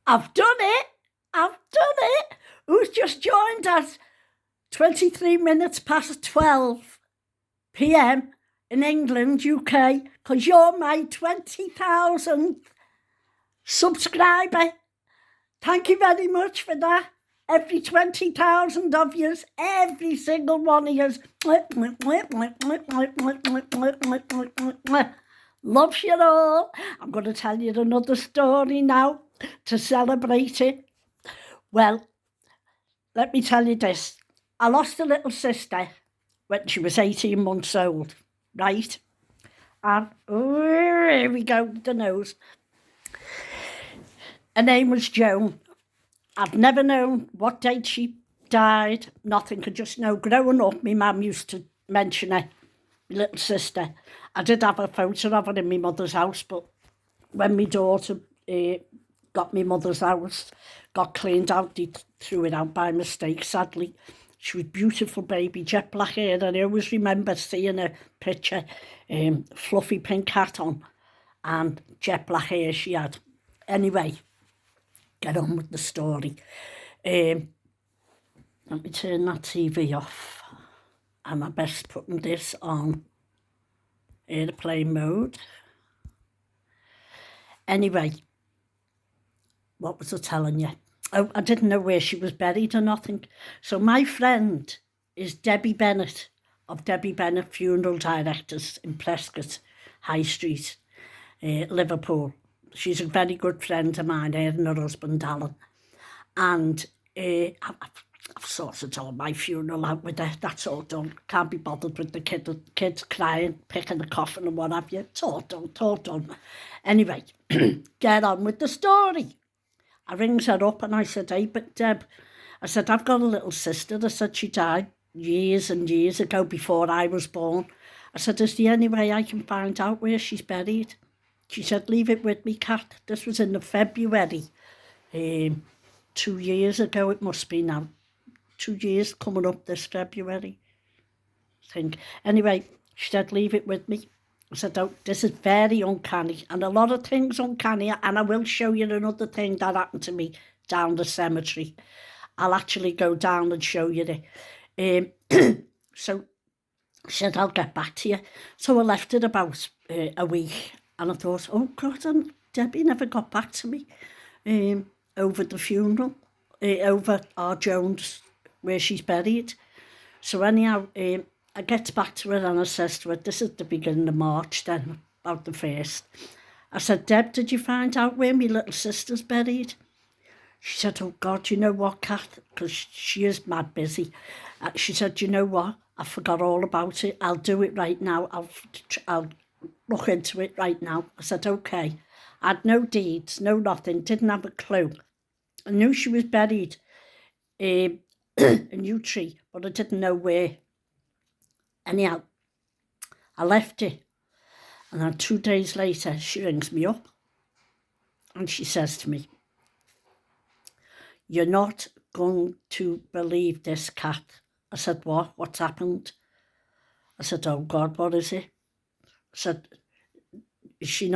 I've done it. I've done it. Who's just joined us? 23 minutes past 12 p.m. in England, UK, because you're my 20,000th subscriber. Thank you very much for that. Every 20,000 of yous, every single one of yous. Loves you all. I'm going to tell you another story now to celebrate it. Well, let me tell you this. I lost a little sister when she was 18 months old, right? And here we go, the nose. Her name was Joan. I've never known what date she died, nothing. Could just know. Growing up, my mum used to mention her, my little sister. I did have a photo of her in my mother's house, but when my daughter got my mother's house, got cleaned out, they threw it out by mistake, sadly. She was beautiful baby, jet black hair, and I always remember seeing her picture, fluffy pink hat on, and jet black hair she had. Anyway, get on with the story. Let me turn that TV off. And I best putting this on airplane mode. Anyway, what was I telling you? Oh, I didn't know where she was buried or nothing. So my friend is Debbie Bennett of Debbie Bennett Funeral Directors in Prescott High Street, Liverpool. She's a very good friend of mine, her and her husband, Alan. And I've sorted all my funeral out with her. That's all done. Can't be bothered with the kids crying, picking the coffin and what have you. It's all done. Anyway, get on with the story. I rings her up and I said, hey, but Deb, I said, I've got a little sister. I said, she died years and years ago before I was born. I said, is there any way I can find out where she's buried? She said, leave it with me, Kat. This was in the February, 2 years ago it must be now. 2 years coming up this February, I think. Anyway, she said, leave it with me. I said, oh, this is very uncanny, and a lot of things uncanny, and I will show you another thing that happened to me down the cemetery. I'll actually go down and show you it. So she said, I'll get back to you. So I left it about a week, and I thought, oh God, and Debbie never got back to me over the funeral, over our Jones, where she's buried. So anyhow, I get back to her and I says to her, this is the beginning of March then, about the 1st. I said, Deb, did you find out where my little sister's buried? She said, oh God, you know what, Kat? Because she is mad busy. She said, you know what? I forgot all about it. I'll do it right now. I'll look into it right now. I said, okay. I had no deeds, no nothing, didn't have a clue. I knew she was buried in New Tree, but I didn't know where. Anyhow, I left it, and then 2 days later, she rings me up, and she says to me, you're not going to believe this, Kat. I said, what? What's happened? I said, oh God, what is it? I said, is she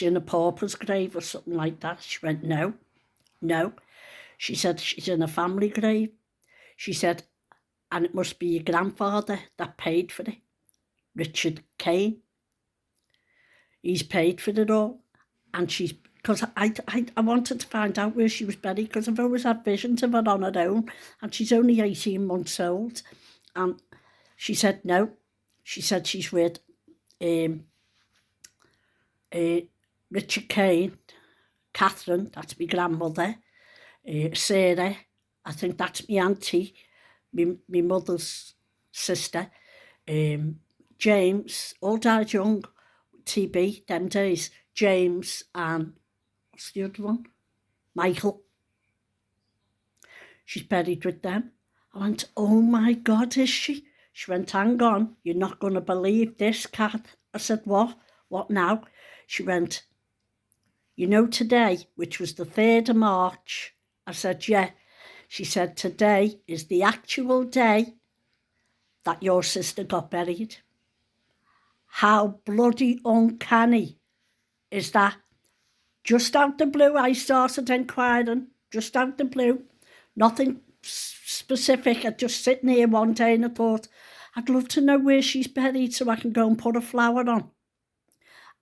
in a pauper's grave or something like that? She went, no. She said, she's in a family grave. She said, and it must be your grandfather that paid for it, Richard Kane. He's paid for it all. And she's, because I wanted to find out where she was buried, because I've always had visions of her on her own, and she's only 18 months old. And she said, no. She said she's with Richard Kane, Catherine, that's my grandmother, Sarah, I think that's my auntie, my mother's sister, James, all died young, TB, them days, James and, what's the other one? Michael. She's buried with them. I went, oh my God, is she? She went, hang on, you're not going to believe this, Kat. I said, what? What now? She went, you know today, which was the 3rd of March. I said, yeah. She said, today is the actual day that your sister got buried. How bloody uncanny is that? Just out the blue, I started inquiring, just out the blue. Nothing specific. I just sitting here one day and I thought, I'd love to know where she's buried so I can go and put a flower on.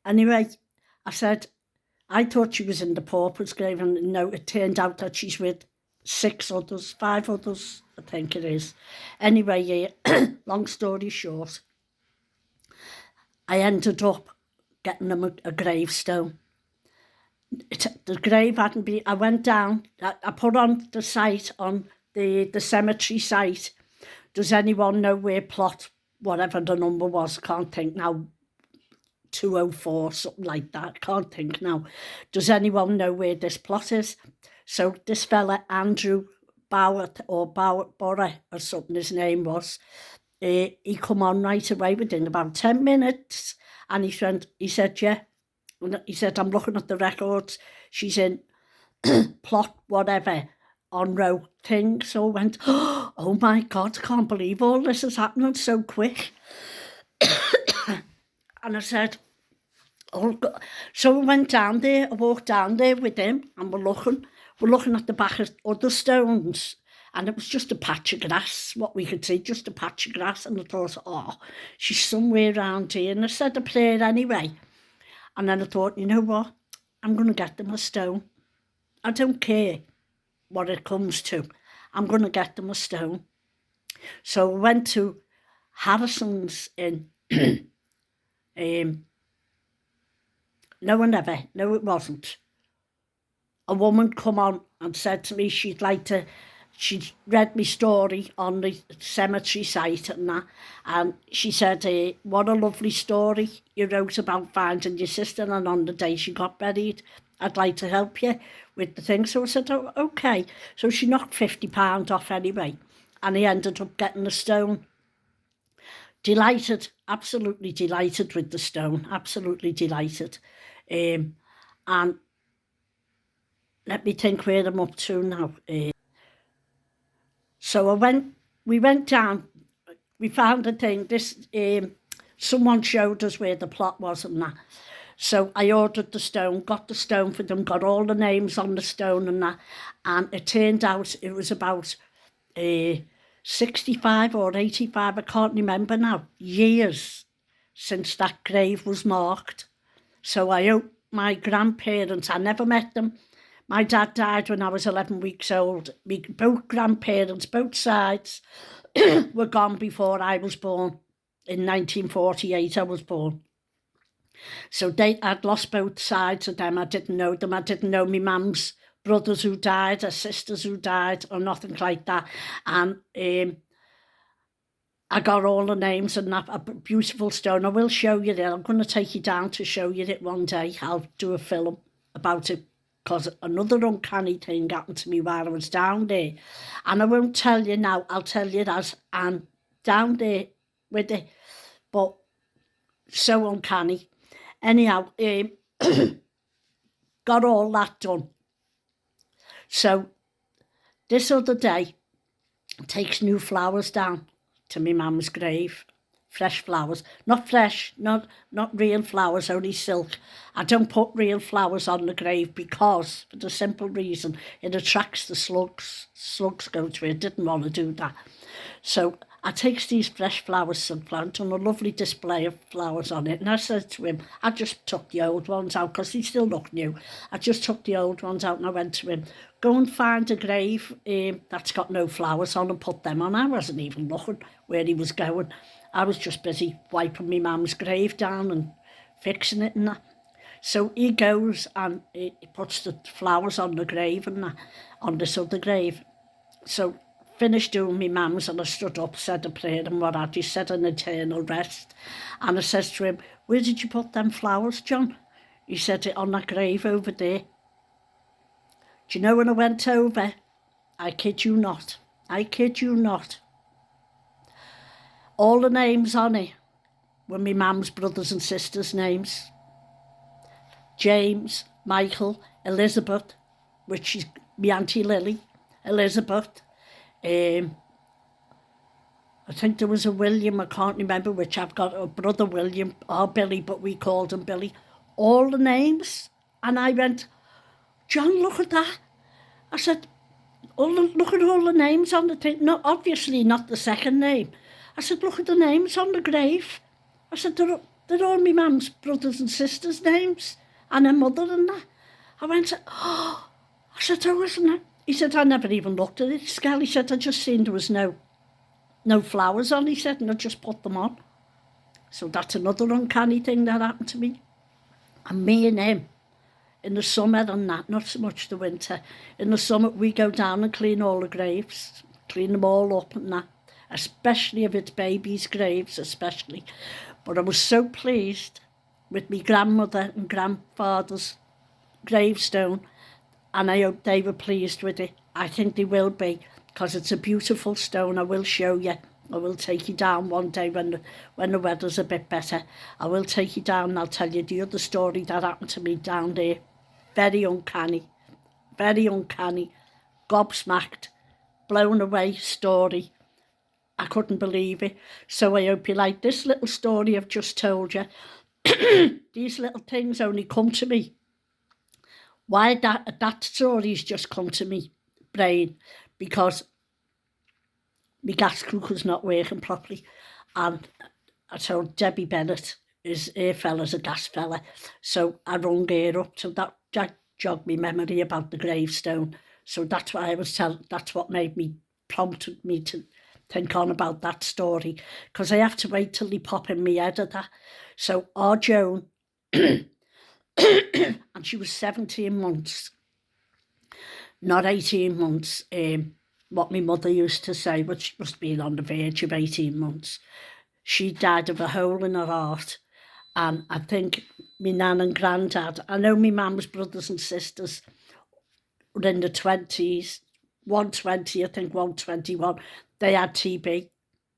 Anyway, I said, I thought she was in the pauper's grave, and no, it turned out that she's with 5 others, I think it is. Anyway, long story short, I ended up getting them a gravestone. The grave hadn't been, I went down, I put on the site, on the cemetery site, does anyone know where plot, whatever the number was, can't think now, 204, something like that, can't think now. Does anyone know where this plot is? So this fella, Andrew Bowett, or Borough or something his name was, he come on right away within about 10 minutes, and he said, yeah. He said, I'm looking at the records. She's in plot whatever on row thing. So I went, oh my God, I can't believe all this is happening so quick. And I said, oh God. So I went down there, I walked down there with him, and we're looking at the back of other stones. And it was just a patch of grass, what we could see, just a patch of grass. And I thought, oh, she's somewhere around here. And I said a prayer anyway. And then I thought, you know what? I'm going to get them a stone. I don't care what it comes to. I'm going to get them a stone. So I went to Harrison's in, no, it wasn't. A woman come on and said to me she'd read my story on the cemetery site and that, and she said, what a lovely story you wrote about finding your sister, and on the day she got buried, I'd like to help you with the thing. So I said, oh, okay. So she knocked £50 off anyway, and he ended up getting the stone. Delighted, absolutely delighted with the stone, absolutely delighted. And let me think where I'm up to now. So we went down, we found a thing, someone showed us where the plot was and that. So I ordered the stone, got the stone for them, got all the names on the stone and that, and it turned out it was about 65 or 85, I can't remember now, years since that grave was marked. So I owe my grandparents, I never met them. My dad died when I was 11 weeks old. Both grandparents, both sides, were gone before I was born. In 1948, I was born. So I'd lost both sides of them. I didn't know them. I didn't know my mum's brothers who died, or sisters who died, or nothing like that. And I got all the names and that, a beautiful stone. I will show you it. I'm going to take you down to show you it one day. I'll do a film about it, because another uncanny thing happened to me while I was down there. And I won't tell you now, I'll tell you as I'm down there with it. But so uncanny. Anyhow, got all that done. So this other day, takes new flowers down to my mum's grave. Fresh flowers, not fresh, not real flowers, only silk. I don't put real flowers on the grave because, for the simple reason, it attracts the slugs. Slugs go to it. I didn't want to do that. So I takes these fresh flowers, sunflower, and a lovely display of flowers on it. And I said to him, I just took the old ones out because they still look new. I just took the old ones out and I went to him, go and find a grave that's got no flowers on and put them on. I wasn't even looking where he was going. I was just busy wiping my mum's grave down and fixing it and that. So he goes and he puts the flowers on the grave and that, on this other grave. So finished doing my mum's and I stood up, said a prayer and what had you, said an eternal rest. And I says to him, where did you put them flowers, John? He said, it on that grave over there. Do you know when I went over? I kid you not. All the names on it were my mum's brothers and sisters' names. James, Michael, Elizabeth, which is my Auntie Lily, Elizabeth. I think there was a William, I can't remember which. I've got a brother William, or Billy, but we called him Billy. All the names And I went, John, look at that. I said, look at all the names on the thing. No, obviously not the second name. I said, look at the names on the grave. I said, they're all my mum's brothers and sisters' names, and her mother and that. I went, oh, I said, oh, isn't it? He said, I never even looked at it, Skell. He said, I just seen there was no flowers on, he said, and I just put them on. So that's another uncanny thing that happened to me. And me and him, in the summer and that, not so much the winter, in the summer we go down and clean all the graves, clean them all up and that, especially if it's babies' graves, especially. But I was so pleased with my grandmother and grandfather's gravestone, and I hope they were pleased with it. I think they will be, because it's a beautiful stone. I will show you. I will take you down one day when the weather's a bit better. I will take you down and I'll tell you the other story that happened to me down there. Very uncanny, gobsmacked, blown away story. I couldn't believe it. So I hope you like this little story I've just told you. These little things only come to me. Why that story's just come to me brain, because my gas cooker's not working properly, and I told Debbie Bennett, her fella's a gas fella, so I rung her up, so that jogged me memory about the gravestone. So that's why that's what prompted me to think on about that story, because I have to wait till they pop in my head of that. So our Joan, and she was 17 months, not 18 months, what my mother used to say, but she must have been on the verge of 18 months. She died of a hole in her heart. And I think my nan and granddad, I know my mum's brothers and sisters were in the 20s, 120, I think 121, they had TB.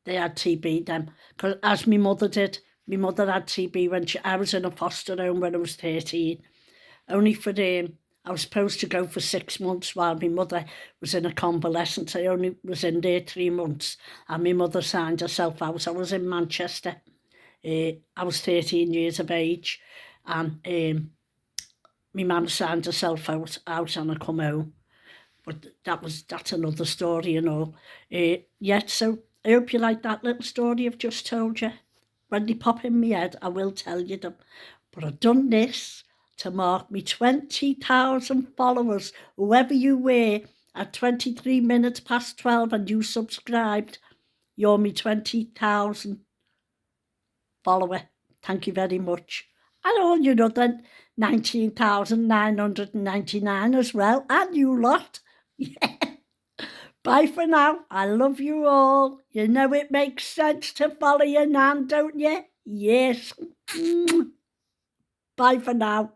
They had TB then, because as my mother did. My mother had TB when I was in a foster home when I was 13. Only for I was supposed to go for 6 months while my mother was in a convalescence. I only was in there 3 months, and my mother signed herself out. I was in Manchester. I was 13 years of age, and my mum signed herself out and I come home. But that's another story, you know. So I hope you like that little story I've just told you. When they pop in my head, I will tell you them. But I've done this to mark me 20,000 followers, whoever you were, at 23 minutes past 12 and you subscribed. You're me 20,000 follower. Thank you very much. And all your other 19,999 as well, and you lot. Yeah. Bye for now. I love you all. You know it makes sense to follow your nan, don't you? Yes. Bye for now.